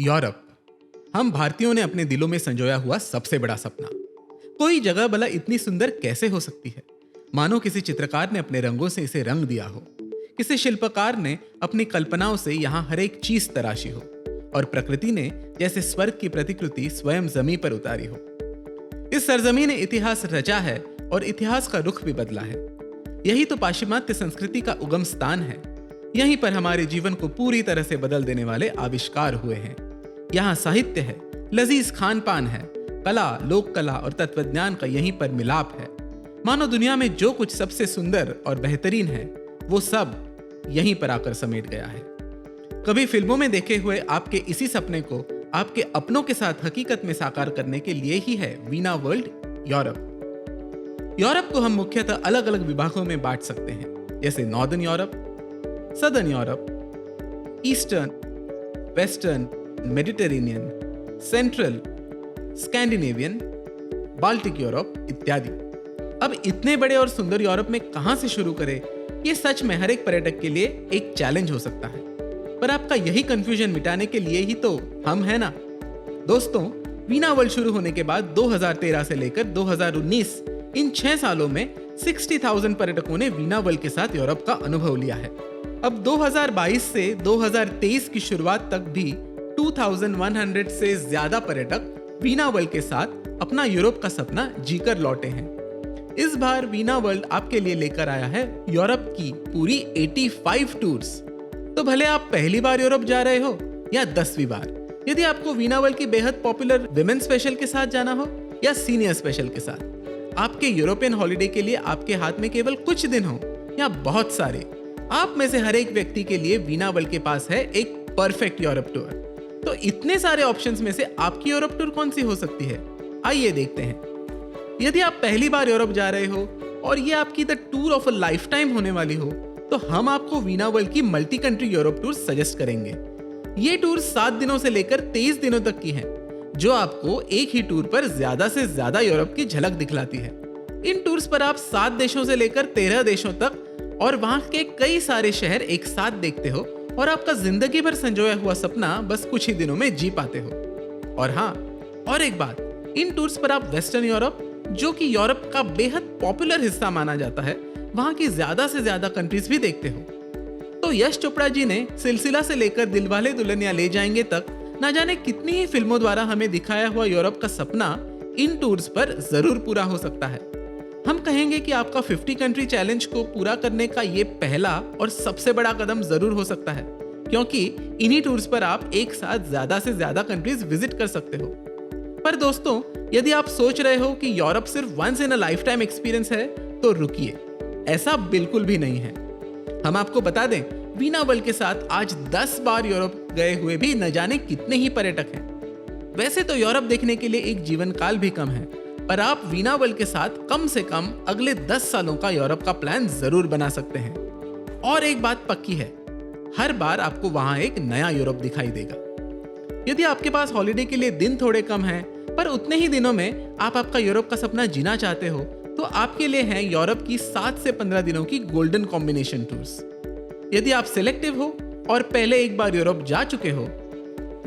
Europe, हम भारतीयों ने अपने दिलों में संजोया हुआ सबसे बड़ा सपना। कोई जगह भला इतनी सुंदर कैसे हो सकती है? मानो किसी चित्रकार ने अपने रंगों से इसे रंग दिया हो, किसी शिल्पकार ने अपनी कल्पनाओं से यहाँ हर एक चीज तराशी हो और प्रकृति ने जैसे स्वर्ग की प्रतिकृति स्वयं जमीन पर उतारी हो। इस सरजमी ने इतिहास रचा है और इतिहास का रुख भी बदला है। यही तो पाश्चिमात्य संस्कृति का उगम स्थान है। यहीं पर हमारे जीवन को पूरी तरह से बदल देने वाले आविष्कार हुए हैं। यहाँ साहित्य है, लजीज खान पान है, कला, लोक कला और तत्वज्ञान का यहीं पर मिलाप है। मानो दुनिया में जो कुछ सबसे सुंदर और बेहतरीन है वो सब यहीं पर आकर समेट गया है। कभी फिल्मों में देखे हुए आपके इसी सपने को आपके अपनों के साथ हकीकत में साकार करने के लिए ही है वीणा वर्ल्ड यूरोप। यूरोप को हम मुख्यतः अलग अलग विभागों में बांट सकते हैं, जैसे northern Europe, southern Europe, eastern, western, Mediterranean, central, Scandinavian, Baltic Europe इत्यादि। अब इतने बड़े और सुंदर यूरोप में कहां से शुरू करें, ये सच में हर एक पर्यटक के लिए एक चैलेंज हो सकता है। पर आपका यही कंफ्यूजन मिटाने के लिए ही तो हम हैं ना। दोस्तों, वीणा वर्ल्ड शुरू होने के बाद 2013 से लेकर 2019 इन 6 सालों में 60,000 पर्यटकों ने वीणा वर्ल्ड के साथ यूरोप का अनुभव लिया है। अब 2022 से 2023 की शुरुआत तक भी 2100 से ज्यादा पर्यटक वीणा वर्ल्ड के साथ अपना यूरोप का सपना जीकर लौटे हैं। इस बार वीणा वर्ल्ड आपके लिए लेकर आया है यूरोप की पूरी 85 टूर्स। तो भले आप पहली बार यूरोप जा रहे हो या 10वीं बार, यदि आपको वीणा वर्ल्ड की बेहद पॉपुलर विमेन स्पेशल के साथ जाना हो या सीनियर स्पेशल के साथ, आपके यूरोपियन हॉलिडे के लिए आपके हाथ में केवल कुछ दिन हो या बहुत सारे, आप में से हर एक व्यक्ति के लिए वीणा वर्ल्ड के पास है एक परफेक्ट यूरोप टूर। तो इतने सारे ऑप्शंस में से आपकी यूरोप टूर कौन सी हो सकती है? आइए देखते हैं। यदि आप पहली बार यूरोप जा रहे हो और ये आपकी the tour of a life time होने वाली हो, तो हम आपको वीणा वर्ल्ड की multi country Europe tour suggest करेंगे। ये टूर 7 दिनों से लेकर 23 दिनों तक की है, जो आपको एक ही टूर पर ज्यादा से ज्यादा यूरोप की झलक दिखलाती है। इन टूर्स पर आप 7 देशों से लेकर 13 देशों तक और वहां के कई सारे शहर एक साथ देखते हो और आपका जिंदगी भर संजोया हुआ सपना बस कुछ ही दिनों में जी पाते हो। और हाँ, और एक बात, इन टूर्स पर आप वेस्टर्न यूरोप, जो कि यूरोप का बेहद पॉपुलर हिस्सा माना जाता है, वहां की ज्यादा से ज्यादा कंट्रीज भी देखते हो। तो यश चोपड़ा जी ने सिलसिला से लेकर दिलवाले दुल्हनिया ले जाएंगे तक ना जाने कितनी ही फिल्मों द्वारा हमें दिखाया हुआ यूरोप का सपना इन टूर्स पर जरूर पूरा हो सकता है। हम कहेंगे कि आपका 50 कंट्री चैलेंज को पूरा करने का ये पहला और सबसे बड़ा कदम जरूर हो सकता है, क्योंकि इन्हीं टूर्स पर आप एक साथ ज्यादा से ज्यादा कंट्रीज विजिट कर सकते हो। पर दोस्तों, यदि आप सोच रहे हो कि यूरोप सिर्फ once in a lifetime experience है, तो रुकिए, ऐसा बिल्कुल भी नहीं है। हम आपको बता दें, वीणा वर्ल्ड के साथ आज 10 बार यूरोप गए हुए भी न जाने कितने ही पर्यटक हैं। वैसे तो यूरोप देखने के लिए एक जीवन काल भी कम है, पर आप वीणा वर्ल्ड के साथ कम से कम अगले 10 सालों का यूरोप का प्लान जरूर बना सकते हैं। और एक बात पक्की है, हर बार आपको वहां एक नया यूरोप दिखाई देगा। यदि आपके पास हॉलिडे के लिए दिन थोड़े कम हैं, पर उतने ही दिनों में आप आपका यूरोप का सपना जीना चाहते हो, तो आपके लिए हैं यूरोप की 7 से 15 दिनों की गोल्डन कॉम्बिनेशन टूर्स। यदि आप सिलेक्टिव हो और पहले एक बार यूरोप जा चुके हो,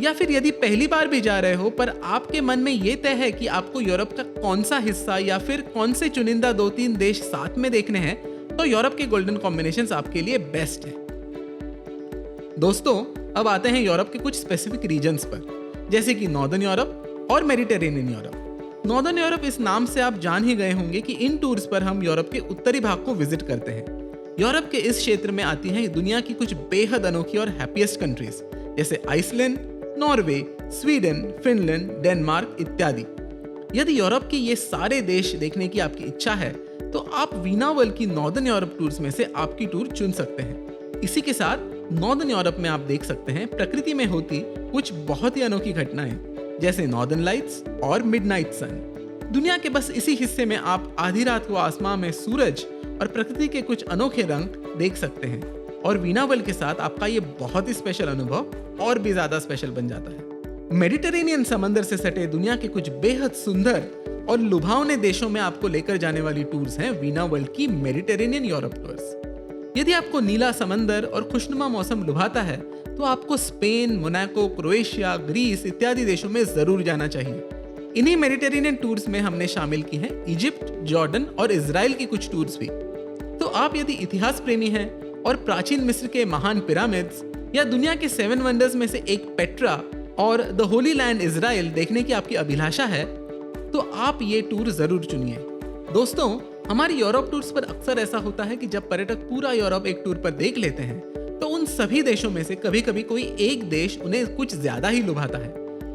या फिर यदि पहली बार भी जा रहे हो पर आपके मन में यह तय है कि आपको यूरोप का कौन सा हिस्सा या फिर कौन से चुनिंदा 2-3 देश साथ में देखने हैं, तो यूरोप के गोल्डन कॉम्बिनेशंस आपके लिए बेस्ट है। दोस्तों, अब आते हैं यूरोप के कुछ स्पेसिफिक रीजन्स पर, जैसे कि नॉर्दर्न यूरोप और मेडिटेरेनियन यूरोप। नॉर्दर्न यूरोप, इस नाम से आप जान ही गए होंगे कि इन टूर्स पर हम यूरोप के उत्तरी भाग को विजिट करते हैं। यूरोप के इस क्षेत्र में आती हैं दुनिया की कुछ बेहद अनोखी और हैप्पीएस्ट कंट्रीज, जैसे Iceland, Norway, Sweden, Finland, Denmark इत्यादि। यदि यूरोप के ये सारे देश देखने की आपकी इच्छा है, तो आप वीणा वर्ल्ड की नॉर्दर्न यूरोप टूर्स में से आपकी टूर चुन सकते हैं। इसी के साथ नॉर्दर्न यूरोप में आप देख सकते हैं प्रकृति में होती कुछ बहुत ही अनोखी घटनाएं, जैसे नॉर्दर्न लाइट्स और मिडनाइट सन। दुनिया के बस इसी हिस्से में आप आधी रात को आसमान में सूरज और प्रकृति के कुछ अनोखे रंग देख सकते हैं, और वीणा वर्ल्ड के साथ आपका ये बहुत ही स्पेशल अनुभव और भी ज्यादा स्पेशल बन जाता है। मेडिटेरेनियन समंदर से सटे दुनिया के कुछ बेहद सुंदर और लुभावने देशों में आपको लेकर जाने वाली टूर्स हैं वीणा वर्ल्ड की मेडिटेरेनियन यूरोप टूर्स। यदि आपको नीला समंदर और खुशनुमा मौसम लुभाता है, तो आपको स्पेन, मोनाको, क्रोएशिया, ग्रीस इत्यादि देशों में जरूर जाना चाहिए। इन्हीं मेडिटेरेनियन टूर्स में हमने शामिल की हैं इजिप्ट, जॉर्डन और इजराइल की कुछ टूर्स भी। तो आप यदि इतिहास प्रेमी हैं और प्राचीन मिस्र के महान पिरामिड्स या दुनिया के 7 वंडर्स में से एक पेट्रा और द होली लैंड इजराइल देखने की आपकी अभिलाषा है, तो आप ये टूर जरूर चुनिए। दोस्तों, हमारी यूरोप टूर्स पर अक्सर ऐसा होता है कि जब पर्यटक पूरा यूरोप एक टूर पर देख लेते हैं, तो उन सभी देशों में से कभी कभी कोई एक देश उन्हें कुछ ज्यादा ही लुभाता है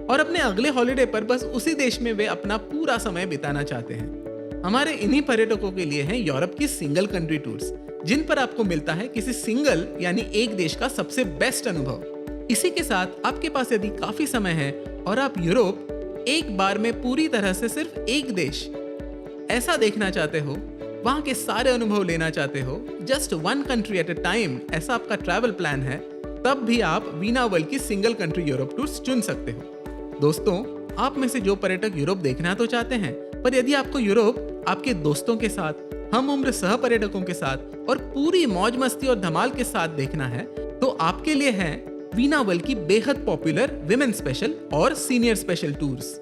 और अपने अगले हॉलिडे पर बस उसी देश में वे अपना पूरा समय बिताना चाहते हैं। हमारे इन्हीं पर्यटकों के लिए हैं यूरोप की सिंगल कंट्री टूर्स, जिन पर आपको मिलता है किसी सिंगल यानी एक देश का सबसे बेस्ट अनुभव। इसी के साथ आपके पास यदि काफी समय है और आप यूरोप एक बार में पूरी तरह से सिर्फ एक देश ऐसा देखना चाहते हो, वहां के सारे अनुभव लेना चाहते हो, just one country at a time, ऐसा आपका ट्रैवल प्लान है, तब भी आप वीना वर्ल्ड की सिंगल कंट्री यूरोप टूर्स चुन सकते हो। दोस्तों, आप में से जो पर्यटक यूरोप देखना तो चाहते हैं, पर यदि आपको यूरोप आपके दोस्तों के साथ, हम उम्र सह पर्यटकों के साथ और पूरी मौज मस्ती और धमाल के साथ देखना है, तो आपके लिए है वीना वर्ल्ड की बेहद पॉपुलर विमेन स्पेशल और सीनियर स्पेशल टूर्स।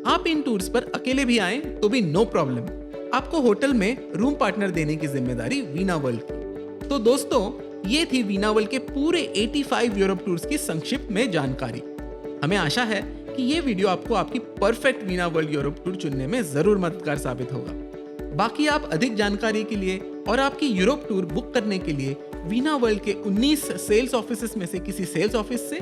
आप इन टूर्स पर अकेले भी आए तो भी नो प्रॉब्लम, आपको होटल में रूम पार्टनर देने की जिम्मेदारी वीना वर्ल्ड की। तो दोस्तों, ये थी वीना वर्ल्ड के पूरे 85 यूरोप टूर्स की संक्षिप्त में जानकारी। हमें आशा है कि ये वीडियो आपको आपकी perfect Veena world Europe tour चुनने में जरूर मददगार साबित होगा। बाकी आप अधिक जानकारी के लिए और आपकी यूरोप टूर बुक करने के लिए वीना वर्ल्ड के 19 सेल्स ऑफिसेस में से किसी सेल्स ऑफिस से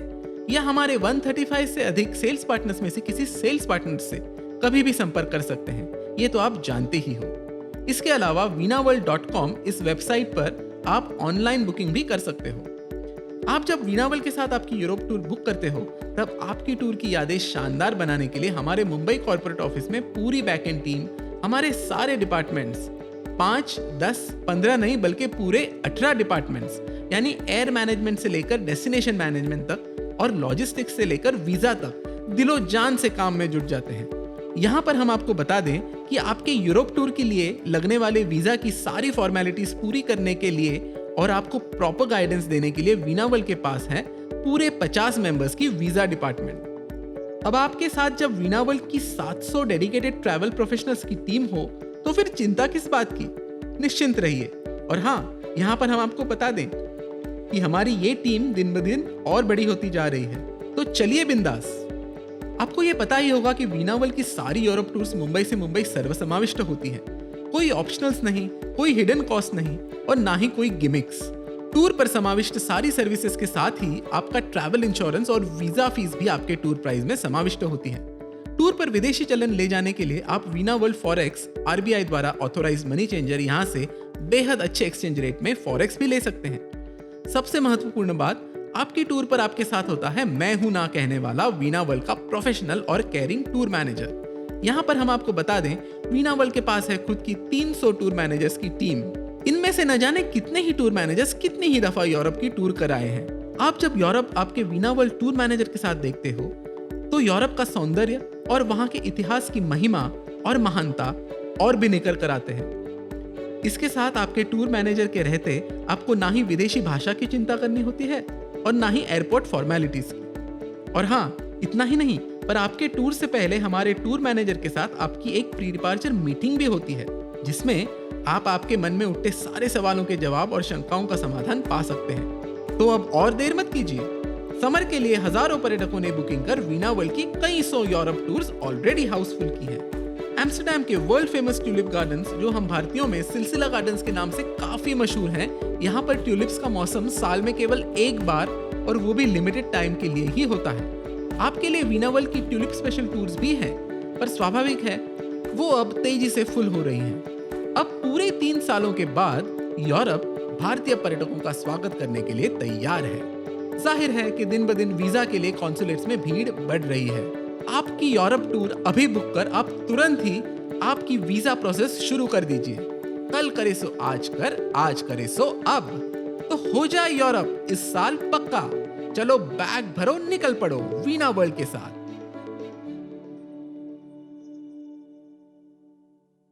या हमारे 135 से अधिक सेल्स पार्टनर्स में से किसी सेल्स पार्टनर से कभी भी संपर्क कर सकते हैं, ये तो आप जानते ही हो। इसके अलावा vinaworld.com इस वेबसाइट पर आप ऑनलाइन बुकिंग भी कर सकते हो। आप जब वीना वर्ल्ड के साथ आपकी यूरोप टूर बुक करते हो, तब आपकी टूर की यादें शानदार बनाने के लिए हमारे मुंबई कॉर्पोरेट ऑफिस में पूरी बैकएंड टीम, हमारे सारे डिपार्टमेंट्स, 5, 10, 15 नहीं बल्कि पूरे 18 डिपार्टमेंट्स, यानी एयर मैनेजमेंट से लेकर डेस्टिनेशन मैनेजमेंट तक और लॉजिस्टिक्स से लेकर वीजा तक दिलो जान से काम में जुट जाते हैं। यहाँ पर हम आपको बता दें कि आपके यूरोप टूर के लिए लगने वाले वीजा की सारी फॉर्मेलिटीज पूरी करने के लिए और आपको प्रॉपर गाइडेंस देने के लिए वीना वर्ल्ड के पास है पूरे 50 मेंबर्स की वीजा डिपार्टमेंट। अब आपके साथ जब वीना वर्ल्ड की 700 डेडिकेटेड ट्रैवल प्रोफेशनल्स की टीम हो, तो फिर चिंता किस बात की, निश्चिंत रहिए। और हाँ, यहाँ पर हम आपको बता दें कि हमारी ये टीम दिन ब दिन और बड़ी होती जा रही है, तो चलिए बिंदास। आपको ये पता ही होगा कि वीना वर्ल्ड की सारी यूरोप टूर्स मुंबई से मुंबई सर्वसमाविष्ट होती हैं। कोई ऑप्शनल्स नहीं, कोई हिडन कॉस्ट नहीं और ना ही कोई गिमिक्स। टूर पर समाविष्ट सारी सर्विसेज के साथ ही आपका ट्रैवल इंश्योरेंस और वीजा फीस भी आपके टूर प्राइस में समाविष्ट होती है। टूर पर विदेशी चलन ले जाने के लिए आप वीना वर्ल्ड फॉरेक्स आरबीआई द्वारा ऑथोराइज मनी चेंजर यहाँ से बेहद अच्छे एक्सचेंज रेट में फॉरेक्स भी ले सकते हैं। सबसे महत्वपूर्ण बात, आपकी टूर पर आपके साथ होता है मैं हूं ना कहने वाला वीना वर्ल्ड का प्रोफेशनल और केयरिंग टूर मैनेजर। यहाँ पर हम आपको बता दें, वीना वर्ल्ड के पास है खुद की 300 टूर मैनेजर्स की टीम। इनमें से न जाने कितने ही टूर मैनेजर्स कितनी ही दफा यूरोप की टूर कराए हैं। आप जब यूरोप आपके वीना वर्ल्ड टूर मैनेजर के साथ देखते हो, तो यूरोप का सौंदर्य और वहाँ के इतिहास की महिमा और महानता और भी निकल कर आते हैं। इसके साथ आपके टूर मैनेजर के रहते आपको ना ही विदेशी भाषा की चिंता करनी होती है और ना ही एयरपोर्ट फॉर्मेलिटीज की। और हाँ, इतना ही नहीं, पर आपके टूर से पहले हमारे टूर मैनेजर के साथ आपकी एक प्री डिपार्चर मीटिंग भी होती है, जिसमें आप आपके मन में उठते सारे सवालों के जवाब और शंकाओं का समाधान पा सकते हैं। तो अब और देर मत कीजिए। समर के लिए हजारों पर्यटकों ने बुकिंग कर वीना वर्ल्ड की कई सौ यूरोप टूर्स ऑलरेडी हाउसफुल की हैं। एम्स्टरडेम के वर्ल्ड फेमस ट्यूलिप गार्डन्स, जो हम भारतीयों में सिलसिला गार्डन्स के नाम से काफी मशहूर हैं, यहाँ पर ट्यूलिप्स का मौसम साल में केवल एक बार और वो भी लिमिटेड टाइम के लिए ही होता है। आपके लिए वीना वर्ल्ड की ट्यूलिप स्पेशल टूर्स भी हैं, पर स्वाभाविक है वो अब तेजी से फुल हो रही हैं। अब पूरे 3 सालों के बाद यूरोप भारतीय पर्यटकों का स्वागत करने के लिए तैयार है। जाहिर है कि दिन ब दिन वीजा के लिए कॉन्सुलेट्स में भीड़ बढ़ रही है। आपकी यूरोप टूर अभी बुक कर आप तुरंत ही आपकी वीजा प्रोसेस शुरू कर दीजिए। कल करे सो आज कर, आज करे सो अब, तो हो जाए यूरोप इस साल पक्का। चलो बैग भरो, निकल पड़ो वीना वर्ल्ड के साथ।